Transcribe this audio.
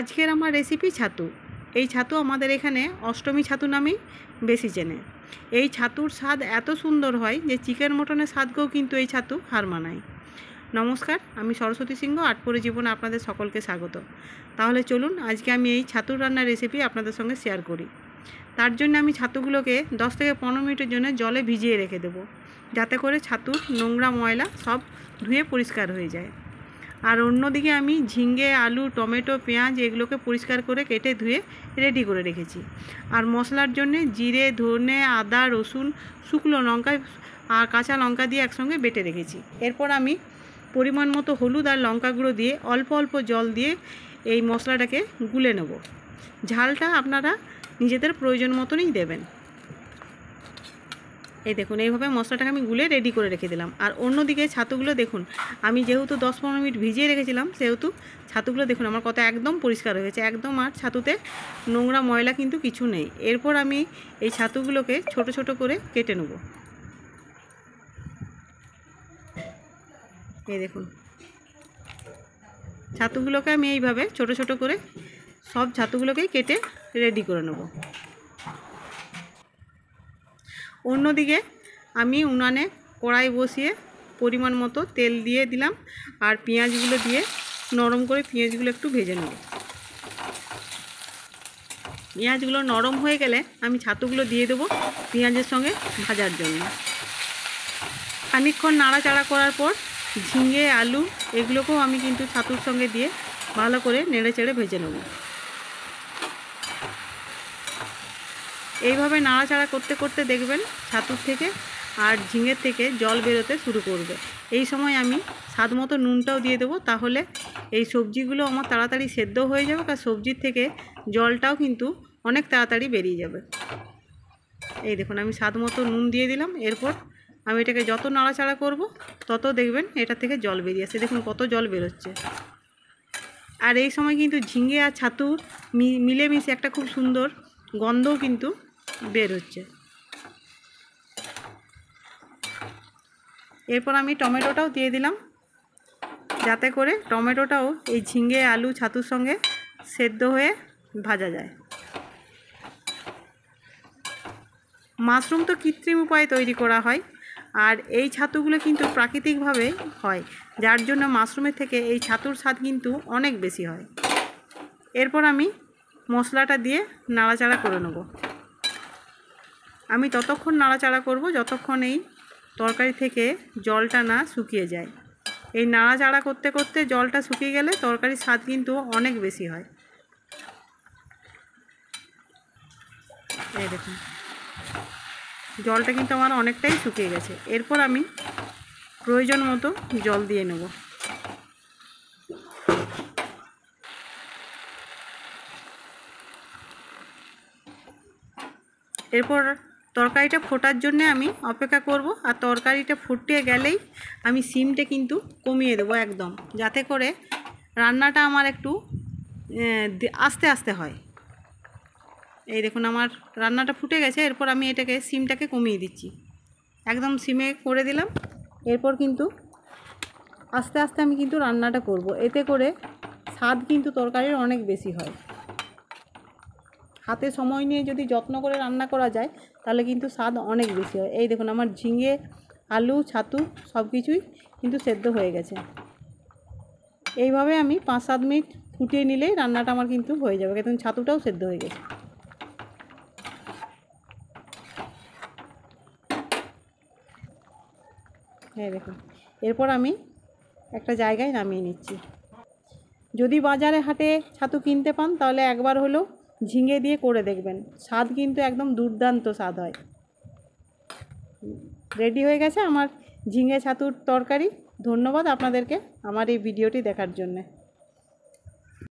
আজকের আমার রেসিপি ছাতু। এই ছাতু আমাদের এখানে অষ্টমী ছাতু নামেই বেশি চেনে। এই ছাতুর স্বাদ এত সুন্দর হয় যে চিকেন মটনের স্বাদকেও কিন্তু এই ছাতু হার মানায়। নমস্কার, আমি সরস্বতী সিংহ, আটপরে জীবনে আপনাদের সকলকে স্বাগত। তাহলে চলুন আজকে আমি এই ছাতুর রান্নার রেসিপি আপনাদের সঙ্গে শেয়ার করি। তার জন্য আমি ছাতুগুলোকে 10 থেকে 15 মিনিটের জন্য জলে ভিজিয়ে রেখে দেবো, যাতে করে ছাতুর নোংরা ময়লা সব ধুয়ে পরিষ্কার হয়ে যায়। আর অন্যদিকে আমি ঝিঙে, আলু, টমেটো, পেঁয়াজ এগুলোকে পরিষ্কার করে কেটে ধুয়ে রেডি করে রেখেছি। আর মশলার জন্যে জিরে, ধনে, আদা, রসুন, শুকনো লঙ্কা আর কাঁচা লঙ্কা দিয়ে একসঙ্গে বেটে রেখেছি। এরপর আমি পরিমাণ মতো হলুদ আর লঙ্কা গুঁড়ো দিয়ে অল্প অল্প জল দিয়ে এই মশলাটাকে গুলে নেব। ঝালটা আপনারা নিজেদের প্রয়োজন মতনই দেবেন। এই দেখুন, এইভাবে মশলাটাকে আমি গুলে রেডি করে রেখে দিলাম। আর অন্যদিকে ছাতুগুলো দেখুন, আমি যেহেতু 10-15 মিনিট ভিজিয়ে রেখেছিলাম, সেহেতু ছাতুগুলো দেখুন আমার কত একদম পরিষ্কার হয়ে গেছে, একদম। আর ছাতুতে নোংরা ময়লা কিন্তু কিছু নেই। এরপর আমি এই ছাতুগুলোকে ছোট ছোট করে কেটে নেব। এই দেখুন, ছাতুগুলোকে আমি এইভাবে ছোট ছোট করে সব ছাতুগুলোকেই কেটে রেডি করে নেব। অন্যদিকে আমি উনানে কড়াই বসিয়ে পরিমাণ মতো তেল দিয়ে দিলাম, আর পেঁয়াজগুলো দিয়ে নরম করে পেঁয়াজগুলো একটু ভেজে নেব। পেঁয়াজগুলো নরম হয়ে গেলে আমি ছাতুগুলো দিয়ে দেবো পেঁয়াজের সঙ্গে ভাজার জন্য। খানিকক্ষণ নাড়াচাড়া করার পর ঝিঙে, আলু এগুলোকেও আমি কিন্তু ছাতুর সঙ্গে দিয়ে ভালো করে নেড়ে চেড়ে ভেজে নেব। এইভাবে নাড়াচাড়া করতে করতে দেখবেন ছাতুর থেকে আর ঝিঙের থেকে জল বেরোতে শুরু করবে। এই সময় আমি স্বাদ মতো নুনটাও দিয়ে দেবো, তাহলে এই সবজিগুলো আমার তাড়াতাড়ি সেদ্ধ হয়ে যাবে, আর সবজির থেকে জলটাও কিন্তু অনেক তাড়াতাড়ি বেরিয়ে যাবে। এই দেখুন, আমি স্বাদ মতো নুন দিয়ে দিলাম। এরপর আমি এটাকে যত নাড়াচাড়া করব তত দেখবেন এটা থেকে জল বেরিয়ে আসে। দেখুন কত জল বেরোচ্ছে। আর এই সময় কিন্তু ঝিঙে আর ছাতু মিলেমিশে একটা খুব সুন্দর গন্ধও কিন্তু বের হচ্ছে। এরপর আমি টমেটোটাও দিয়ে দিলাম, যাতে করে টমেটোটাও এই ঝিঙে, আলু, ছাতুর সঙ্গে সেদ্ধ হয়ে ভাজা যায়। মাশরুম তো কৃত্রিম উপায়ে তৈরি করা হয়, আর এই ছাতুগুলো কিন্তু প্রাকৃতিকভাবে হয়, যার জন্য মাশরুমের থেকে এই ছাতুর স্বাদ কিন্তু অনেক বেশি হয়। এরপর আমি মশলাটা দিয়ে নাড়াচাড়া করে নেব। আমি ততক্ষণ নাড়াচাড়া করব যতক্ষণ এই তরকারি থেকে জলটা না শুকিয়ে যায়। এই নাড়াচাড়া করতে করতে জলটা শুকিয়ে গেলে তরকারির স্বাদ কিন্তু অনেক বেশি হয়। এই দেখুন, জলটা কিন্তু আমার অনেকটাই শুকিয়ে গেছে। এরপর আমি প্রয়োজন মতো জল দিয়ে নেব। এরপর তরকারিটা ফোটার জন্য আমি অপেক্ষা করব, আর তরকারিটা ফুটে গেলেই আমি সিমটা কিন্তু কমিয়ে দেবো একদম, যাতে করে রান্নাটা আমার একটু আস্তে আস্তে হয়। এই দেখুন, আমার রান্নাটা ফুটে গেছে। এরপর আমি এটাকে সিমটাকে কমিয়ে দিচ্ছি, একদম সিমে করে দিলাম। এরপর কিন্তু আস্তে আস্তে আমি কিন্তু রান্নাটা করব, এতে করে স্বাদ কিন্তু তরকারির অনেক বেশি হয়। হাতে সময় নিয়ে যদি যত্ন করে রান্না করা যায় তাহলে কিন্তু স্বাদ অনেক বেশি হয়। এই দেখুন, আমার ঝিঙে, আলু, ছাতু সব কিছুই কিন্তু সেদ্ধ হয়ে গেছে। এইভাবে আমি 5-7 মিনিট ফুটিয়ে নিলেই রান্নাটা আমার কিন্তু হয়ে যাবে। দেখুন ছাতুটাও সেদ্ধ হয়ে গেছে। হ্যাঁ দেখুন, এরপর আমি একটা জায়গায় নামিয়ে নিচ্ছি। যদি বাজারে হাটে ছাতু কিনতে পান তাহলে একবার হলেও ঝিঙে দিয়ে করে দেখবেন, স্বাদ কিন্তু একদম দুর্দান্ত স্বাদ হয়। রেডি হয়ে গেছে আমার ঝিঙে ছাতুর তরকারি। ধন্যবাদ আপনাদেরকে আমার এই ভিডিওটি দেখার জন্যে।